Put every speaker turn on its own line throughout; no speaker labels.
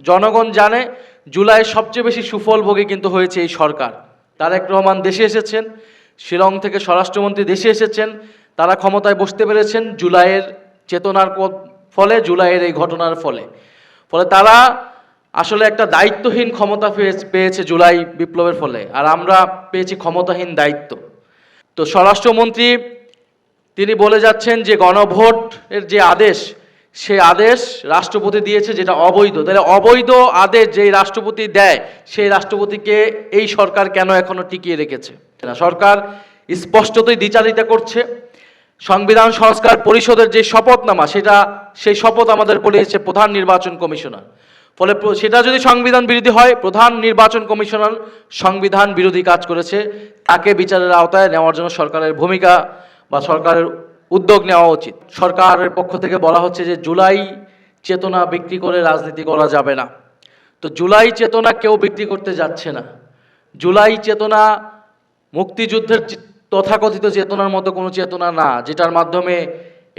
জনগণ জানে জুলাই সবচেয়ে বেশি সুফল ভোগে কিন্তু হয়েছে এই সরকার। তারেক রহমান দেশে এসেছেন, শিলং থেকে স্বরাষ্ট্রমন্ত্রী দেশে এসেছেন, তারা ক্ষমতায় বসতে পেরেছেন জুলাইয়ের চেতনার ফলে, জুলাইয়ের এই ঘটনার ফলে তারা আসলে একটা দায়িত্বহীন ক্ষমতা পেয়েছে জুলাই বিপ্লবের ফলে, আর আমরা পেয়েছি ক্ষমতাহীন দায়িত্ব। তো স্বরাষ্ট্রমন্ত্রী তিনি বলে যাচ্ছেন যে গণভোটের যে আদেশ, সেই আদেশ রাষ্ট্রপতি দিয়েছে যেটা অবৈধ। তাহলে অবৈধ আদেশ যেই রাষ্ট্রপতি দেয়, সেই রাষ্ট্রপতিকে এই সরকার কেন এখনো টিকিয়ে রেখেছে? সরকার স্পষ্টতই দ্বিচারিতা করছে। সংবিধান সংস্কার পরিষদের যে শপথনামা, সেই শপথ আমাদের করিয়েছে প্রধান নির্বাচন কমিশনার। ফলে সেটা যদি সংবিধান বিরোধী হয়, প্রধান নির্বাচন কমিশনার সংবিধান বিরোধী কাজ করেছে, তাকে বিচারের আওতায় নেওয়ার জন্য সরকারের ভূমিকা বা সরকারের উদ্যোগ নেওয়া উচিত। সরকারের পক্ষ থেকে বলা হচ্ছে যে জুলাই চেতনা বিক্রি করে রাজনীতি করা যাবে না। তো জুলাই চেতনা কেউ বিক্রি করতে যাচ্ছে না। জুলাই চেতনা মুক্তিযুদ্ধের তথাকথিত চেতনার মতো কোনো চেতনা না, যেটার মাধ্যমে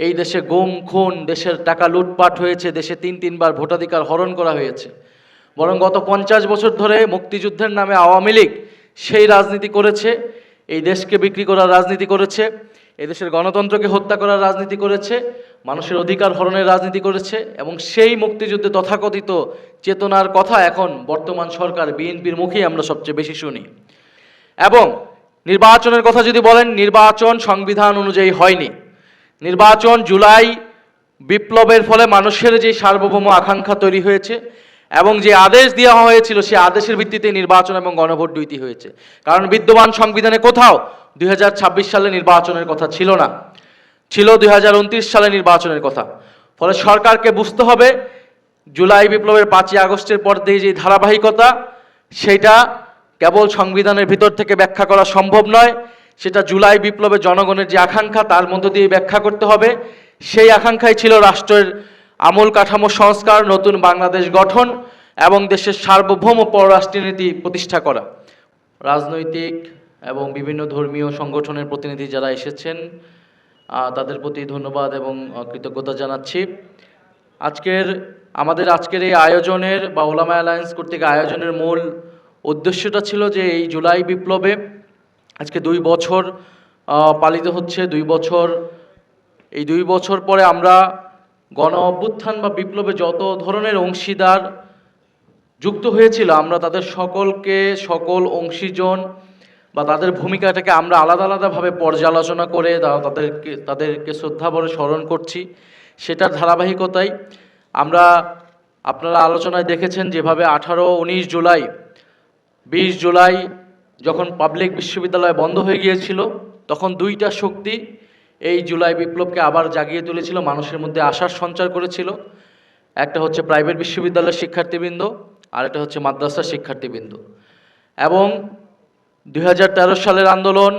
এই দেশে গুম খুন, দেশের টাকা লুটপাট হয়েছে, দেশে তিনবার ভোটাধিকার হরণ করা হয়েছে। বরং গত 50 বছর ধরে মুক্তিযুদ্ধের নামে আওয়ামী লীগ সেই রাজনীতি করেছে, এই দেশকে বিক্রি করার রাজনীতি করেছে, এই দেশের গণতন্ত্রকে হত্যা করার রাজনীতি করেছে, মানুষের অধিকার হরণের রাজনীতি করেছে, এবং সেই মুক্তিযুদ্ধে তথাকথিত চেতনার কথা এখন বর্তমান সরকার বিএনপির মুখেই আমরা সবচেয়ে বেশি শুনি। এবং নির্বাচনের কথা যদি বলেন, নির্বাচন সংবিধান অনুযায়ী হয়নি। নির্বাচন জুলাই বিপ্লবের ফলে মানুষের যে সার্বভৌম আকাঙ্ক্ষা তৈরি হয়েছে এবং যে আদেশ দেওয়া হয়েছিল, সেই আদেশের ভিত্তিতে নির্বাচন এবং গণভোট দুইটি হয়েছে। কারণ বিদ্যমান সংবিধানে কোথাও 2026 সালে নির্বাচনের কথা ছিল না, ছিল 2029 সালে নির্বাচনের কথা। ফলে সরকারকে বুঝতে হবে জুলাই বিপ্লবের 5ই আগস্টের পর দিয়ে যে ধারাবাহিকতা, সেটা কেবল সংবিধানের ভিতর থেকে ব্যাখ্যা করা সম্ভব নয়, সেটা জুলাই বিপ্লবে জনগণের যে আকাঙ্ক্ষা তার মধ্য দিয়ে ব্যাখ্যা করতে হবে। সেই আকাঙ্ক্ষাই ছিল রাষ্ট্রের আমূল কাঠামো সংস্কার, নতুন বাংলাদেশ গঠন এবং দেশের সার্বভৌম পররাষ্ট্রনীতি প্রতিষ্ঠা করা। রাজনৈতিক এবং বিভিন্ন ধর্মীয় সংগঠনের প্রতিনিধি যারা এসেছেন, তাদের প্রতি ধন্যবাদ এবং কৃতজ্ঞতা জানাচ্ছি। আমাদের আজকের এই আয়োজনের বা ওলামা অ্যালায়েন্স কর্তৃক আয়োজনের মূল উদ্দেশ্যটা ছিল যে এই জুলাই বিপ্লবে আজকে 2 বছর পালিত হচ্ছে। 2 বছর পরে আমরা গণ অভ্যুত্থান বা বিপ্লবে যত ধরনের অংশীদার যুক্ত হয়েছিল, আমরা তাদের সকল অংশীজন বা তাদের ভূমিকাটাকে আমরা আলাদাভাবে পর্যালোচনা করে তাদেরকে শ্রদ্ধাভরে স্মরণ করছি। সেটার ধারাবাহিকতায় আপনারা আলোচনায় দেখেছেন যেভাবে 18, 19 জুলাই, 20 জুলাই যখন পাবলিক বিশ্ববিদ্যালয় বন্ধ হয়ে গিয়েছিল, তখন 2টা শক্তি এই জুলাই বিপ্লবকে আবার জাগিয়ে তুলেছিল, মানুষের মধ্যে আশার সঞ্চার করেছিল। একটা হচ্ছে প্রাইভেট বিশ্ববিদ্যালয়ের শিক্ষার্থীবৃন্দ, আর একটা হচ্ছে মাদ্রাসার শিক্ষার্থীবৃন্দ। এবং 2013 সালের আন্দোলন,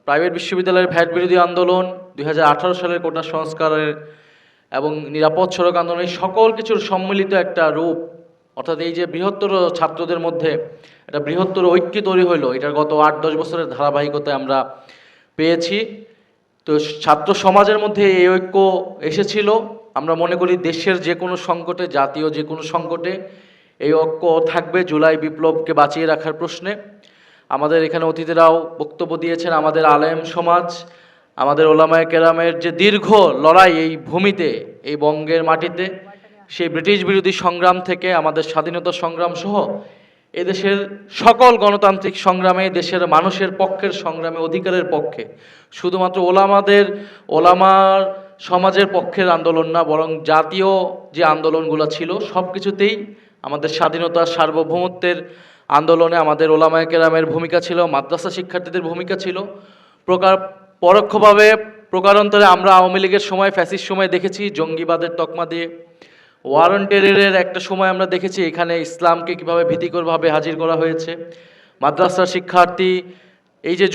প্রাইভেট বিশ্ববিদ্যালয়ের ভ্যাট বিরোধী আন্দোলন, 2018 সালের কোটা সংস্কারের এবং নিরাপদ সড়ক আন্দোলন, এই সকল কিছুর সম্মিলিত একটা রূপ, অর্থাৎ এই যে বৃহত্তর ছাত্রদের মধ্যে একটা বৃহত্তর ঐক্য তৈরি হইলো, এটার গত 8-10 বছরের ধারাবাহিকতায় আমরা পেয়েছি। তো ছাত্র সমাজের মধ্যে এই ঐক্য এসেছিল। আমরা মনে করি দেশের যে কোনো সংকটে, জাতীয় যে কোনো সংকটে এই ঐক্য থাকবে জুলাই বিপ্লবকে বাঁচিয়ে রাখার প্রশ্নে। আমাদের এখানে অতিথিরাও বক্তব্য দিয়েছেন। আমাদের আলেম সমাজ, আমাদের ওলামায়ে কেরামের যে দীর্ঘ লড়াই এই ভূমিতে, এই বঙ্গের মাটিতে, সেই ব্রিটিশ বিরোধী সংগ্রাম থেকে আমাদের স্বাধীনতা সংগ্রাম সহ এদেশের সকল গণতান্ত্রিক সংগ্রামে, দেশের মানুষের পক্ষের সংগ্রামে, অধিকারের পক্ষে, শুধুমাত্র ওলামার সমাজের পক্ষের আন্দোলন না, বরং জাতীয় যে আন্দোলনগুলো ছিল সব কিছুতেই আমাদের স্বাধীনতা সার্বভৌমত্বের আন্দোলনে আমাদের ওলামায়ে কেরামের ভূমিকা ছিল, মাদ্রাসা শিক্ষার্থীদের ভূমিকা ছিল। পরোক্ষভাবে প্রকারান্তরে আমরা আওয়ামী লীগের সময়, ফ্যাসিস্ট সময় দেখেছি জঙ্গিবাদের তকমা দিয়ে, ওয়ারেন টেররের একটা সময় আমরা দেখেছি এখানে ইসলামকে কীভাবে ভীতিকরভাবে হাজির করা হয়েছে। মাদ্রাসার শিক্ষার্থী এই যে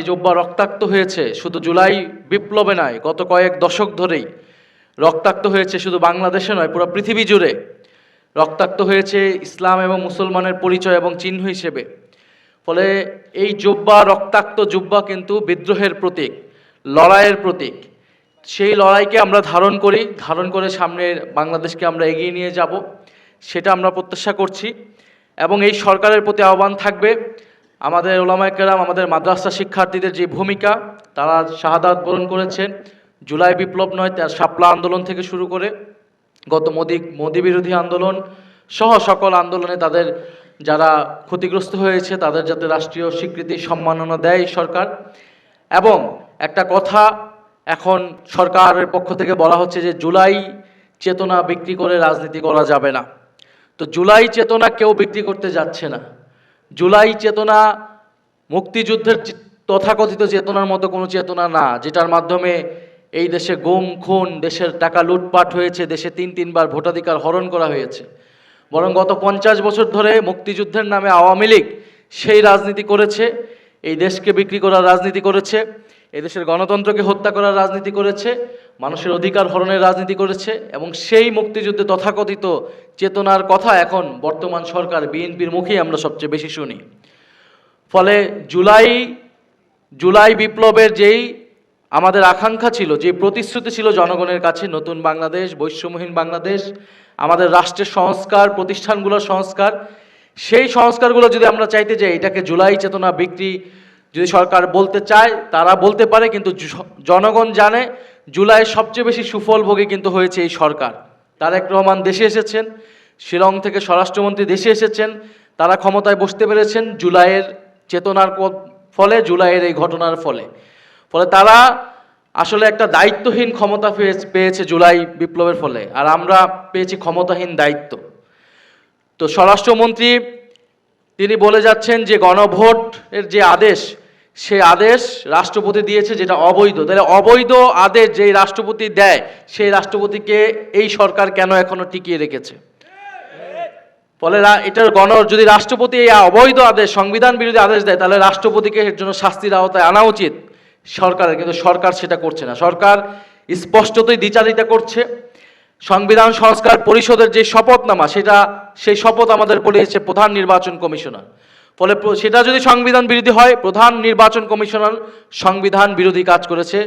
জোব্বা রক্তাক্ত হয়েছে, শুধু জুলাই বিপ্লবে নয়, গত কয়েক দশক ধরেই রক্তাক্ত হয়েছে, শুধু বাংলাদেশে নয় পুরো পৃথিবী জুড়ে রক্তাক্ত হয়েছে ইসলাম এবং মুসলমানের পরিচয় এবং চিহ্ন হিসেবে। ফলে এই রক্তাক্ত জুব্বা কিন্তু বিদ্রোহের প্রতীক, লড়াইয়ের প্রতীক। সেই লড়াইকে আমরা ধারণ করে সামনের বাংলাদেশকে আমরা এগিয়ে নিয়ে যাব। সেটা আমরা প্রত্যাশা করছি। এবং এই সরকারের প্রতি আহ্বান থাকবে, আমাদের ওলামায়ে কেরাম, আমাদের মাদ্রাসা শিক্ষার্থীদের যে ভূমিকা, তারা শাহাদাত বরণ করেছেন জুলাই বিপ্লব নয়, তার শাপলা আন্দোলন থেকে শুরু করে গত মোদি বিরোধী আন্দোলন সহ সকল আন্দোলনে তাদের যারা ক্ষতিগ্রস্ত হয়েছে তাদের যাতে রাষ্ট্রীয় স্বীকৃতি সম্মাননা দেয় সরকার। এবং একটা কথা এখন সরকারের পক্ষ থেকে বলা হচ্ছে যে জুলাই চেতনা বিক্রি করে রাজনীতি করা যাবে না। তো জুলাই চেতনা কেউ বিক্রি করতে যাচ্ছে না। জুলাই চেতনা মুক্তিযুদ্ধের তথাকথিত চেতনার মতো কোনো চেতনা না, যেটার মাধ্যমে এই দেশে গুম খুন, দেশের টাকা লুটপাট হয়েছে, দেশে তিনবার ভোটাধিকার হরণ করা হয়েছে। বরং গত 50 বছর ধরে মুক্তিযুদ্ধের নামে আওয়ামী লীগ সেই রাজনীতি করেছে, এই দেশকে বিক্রি করার রাজনীতি করেছে, এই দেশের গণতন্ত্রকে হত্যা করার রাজনীতি করেছে, মানুষের অধিকার হরণের রাজনীতি করেছে। এবং সেই মুক্তিযুদ্ধে তথাকথিত চেতনার কথা এখন বর্তমান সরকার বিএনপির মুখেই আমরা সবচেয়ে বেশি শুনি। ফলে জুলাই বিপ্লবের যেই আমাদের আকাঙ্ক্ষা ছিল, যে প্রতিশ্রুতি ছিল জনগণের কাছে, নতুন বাংলাদেশ, বৈষম্যহীন বাংলাদেশ, আমাদের রাষ্ট্রের সংস্কার, প্রতিষ্ঠানগুলোর সংস্কার, সেই সংস্কারগুলো যদি আমরা চাইতে যাই, এটাকে জুলাই চেতনা বিক্রি যদি সরকার বলতে চায় তারা বলতে পারে, কিন্তু জনগণ জানে জুলাইয়ের সবচেয়ে বেশি সুফলভোগী কিন্তু হয়েছে এই সরকার। তারেক রহমান দেশে এসেছেন, শিলং থেকে স্বরাষ্ট্রমন্ত্রী দেশে এসেছেন, তারা ক্ষমতায় বসতে পেরেছেন জুলাইয়ের চেতনার ফলে, জুলাইয়ের এই ঘটনার ফলে তারা আসলে একটা দায়িত্বহীন ক্ষমতা পেয়েছে জুলাই বিপ্লবের ফলে, আর আমরা পেয়েছি ক্ষমতাহীন দায়িত্ব। তো স্বরাষ্ট্রমন্ত্রী তিনি বলে যাচ্ছেন যে গণভোটের যে আদেশ, সেই আদেশ রাষ্ট্রপতি দিয়েছে, যেটা অবৈধ। তাহলে অবৈধ আদেশ যেই রাষ্ট্রপতি দেয়, সেই রাষ্ট্রপতিকে এই সরকার কেন এখনো টিকিয়ে রেখেছে? ফলে এটার যদি রাষ্ট্রপতি এই অবৈধ আদেশ, সংবিধান বিরোধী আদেশ দেয়, তাহলে রাষ্ট্রপতিকে এর জন্য শাস্তির আওতায় আনা উচিত সরকারের, কিন্তু সরকার সেটা করছে না। সরকার স্পষ্টতই দ্বিচারিতা করছে। সংবিধান সংস্কার পরিষদের যে শপথনামা, সেই শপথ আমাদের পড়িয়েছে প্রধান নির্বাচন কমিশনার। ফলে সেটা যদি সংবিধান বিরোধী হয়, প্রধান নির্বাচন কমিশনার সংবিধান বিরোধী কাজ করেছে,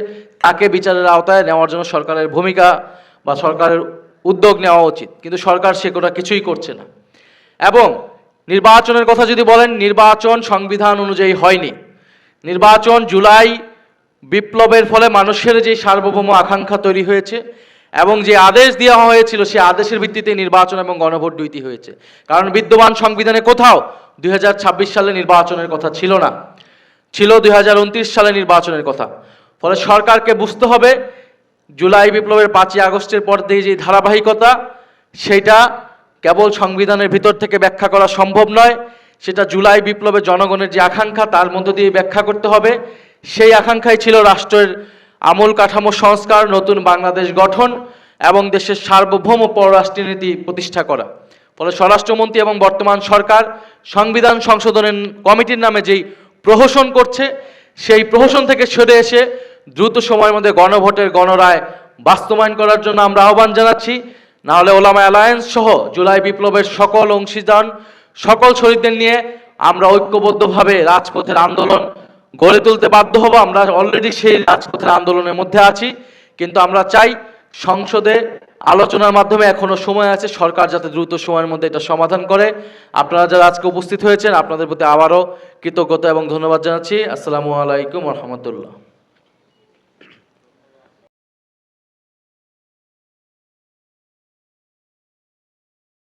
তাকে বিচারের আওতায় নেওয়ার জন্য সরকারের ভূমিকা বা সরকারের উদ্যোগ নেওয়া উচিত, কিন্তু সরকার সেটা কিছুই করছে না। এবং নির্বাচনের কথা যদি বলেন, নির্বাচন সংবিধান অনুযায়ী হয়নি। নির্বাচন জুলাই বিপ্লবের ফলে মানুষের যে সার্বভৌম আকাঙ্ক্ষা তৈরি হয়েছে এবং যে আদেশ দেওয়া হয়েছিল, সেই আদেশের ভিত্তিতে নির্বাচন এবং গণভোট দুইটি হয়েছে। কারণ বিদ্যমান সংবিধানে কোথাও 2026 সালে নির্বাচনের কথা ছিল না, ছিল 2029 সালে নির্বাচনের কথা। ফলে সরকারকে বুঝতে হবে জুলাই বিপ্লবের 5ই আগস্টের পর দিয়ে যে ধারাবাহিকতা, সেটা কেবল সংবিধানের ভিতর থেকে ব্যাখ্যা করা সম্ভব নয়, সেটা জুলাই বিপ্লবের জনগণের যে আকাঙ্ক্ষা তার মধ্য দিয়ে ব্যাখ্যা করতে হবে। সেই আকাঙ্ক্ষাই ছিল রাষ্ট্রের আমূল কাঠামো সংস্কার, নতুন বাংলাদেশ গঠন এবং দেশের সার্বভৌম পররাষ্ট্রনীতি প্রতিষ্ঠা করা। ফলে স্বরাষ্ট্রমন্ত্রী এবং বর্তমান সরকার সংবিধান সংশোধনের কমিটির নামে যেই প্রহসন করছে, সেই প্রহসন থেকে সরে এসে দ্রুত সময়ের মধ্যে গণভোটের গণরায় বাস্তবায়ন করার জন্য আমরা আহ্বান জানাচ্ছি। না হলে ওলামা অ্যালায়েন্স সহ জুলাই বিপ্লবের সকল অংশীদার, সকল শহীদদের নিয়ে আমরা ঐক্যবদ্ধভাবে রাজপথের আন্দোলন গড়ে তুলতে বাধ্য হব। আমরা অলরেডি সেই রাজপথের আন্দোলনের মধ্যে আছি, কিন্তু আমরা চাই সংসদে আলোচনার মাধ্যমে, এখনো সময় আছে, সরকার যাতে দ্রুত সময়ের মধ্যে এটা সমাধান করে। আপনারা যারা আজকে উপস্থিত হয়েছেন, আপনাদের প্রতি আবারও কৃতজ্ঞতা এবং ধন্যবাদ জানাচ্ছি। আসসালামু আলাইকুম ওয়া রাহমাতুল্লাহ।